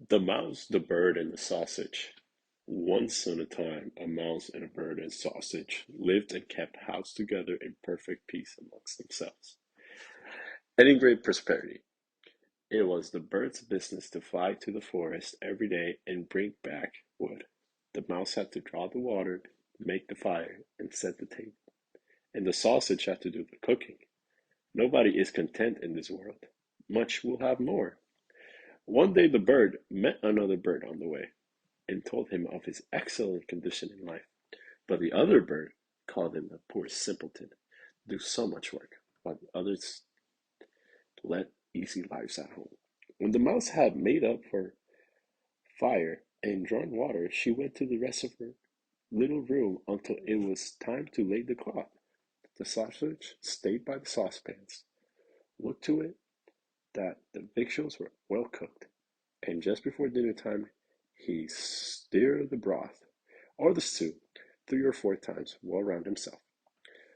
The mouse, the bird, and the sausage. Once on a time, a mouse and a bird and sausage lived and kept house together in perfect peace amongst themselves, and in great prosperity. It was the bird's business to fly to the forest every day and bring back wood. The mouse had to draw the water, make the fire, and set the table, and the sausage had to do the cooking. Nobody is content in this world. Much will have more. One day the bird met another bird on the way, and told him of his excellent condition in life. But the other bird called him a poor simpleton, do so much work, while the others led easy lives at home. When the mouse had made up for fire and drawn water, she went to the rest of her little room until it was time to lay the cloth. The sausage stayed by the saucepans, looked to it that the victuals were well cooked, and just before dinner time he stirred the broth or the stew 3 or 4 times well round himself,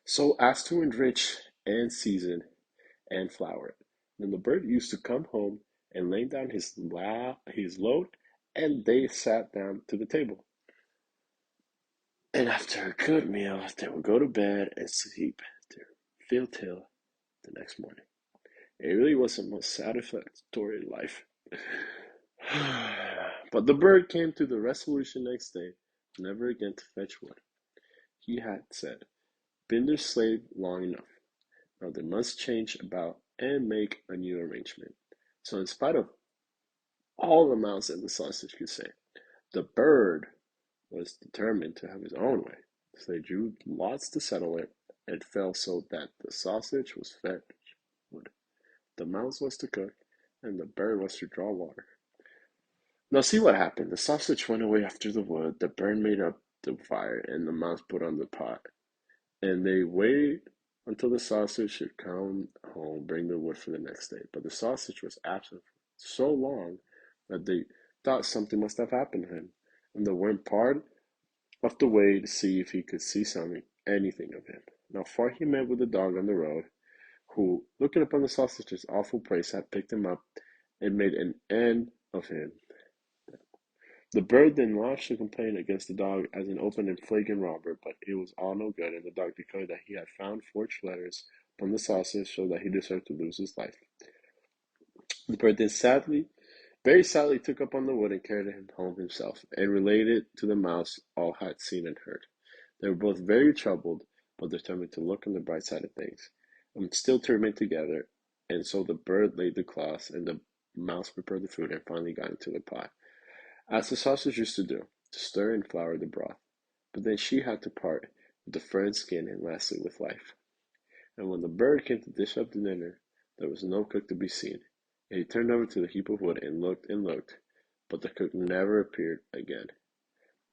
so as to enrich and season and flour it. Then the bird used to come home and lay down his load, and they sat down to the table. And after a good meal, they would go to bed and sleep to feel till the next morning. It really was a most satisfactory life. But the bird came to the resolution next day never again to fetch wood. He had said, been their slave long enough. Now they must change about and make a new arrangement. So in spite of all the mouse and the sausage could say, the bird was determined to have his own way. So they drew lots to settle it. It fell so that the sausage was fed wood, the mouse was to cook, and the bird was to draw water. Now see what happened. The sausage went away after the wood, the bird made up the fire, and the mouse put on the pot. And they waited until the sausage should come home, bring the wood for the next day. But the sausage was absent so long that they thought something must have happened to him, and they went part of the way to see if he could see anything of him. Now far he met with a dog on the road, who, looking upon the sausage's awful place, had picked him up and made an end of him. The bird then lodged a complaint against the dog as an open and flagrant robber, but it was all no good, and the dog declared that he had found forged letters upon the sausage, so that he deserved to lose his life. The bird then very sadly took up on the wood and carried him home himself, and related to the mouse all had seen and heard. They were both very troubled, but determined to look on the bright side of things, and still to remain together, and so the bird laid the cloths, and the mouse prepared the food, and finally got into the pot, as the sausage used to do, to stir and flour the broth. But then she had to part with the fur and skin, and lastly with life. And when the bird came to dish up the dinner, there was no cook to be seen, and he turned over to the heap of wood and looked, but the cook never appeared again.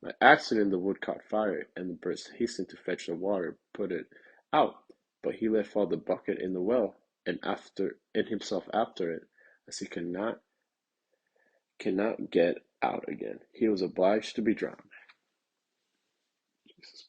By accident the wood caught fire, and the bird hastened to fetch the water, put it out, but he let fall the bucket in the well, and himself after it, as he cannot get out again. He was obliged to be drowned. Jesus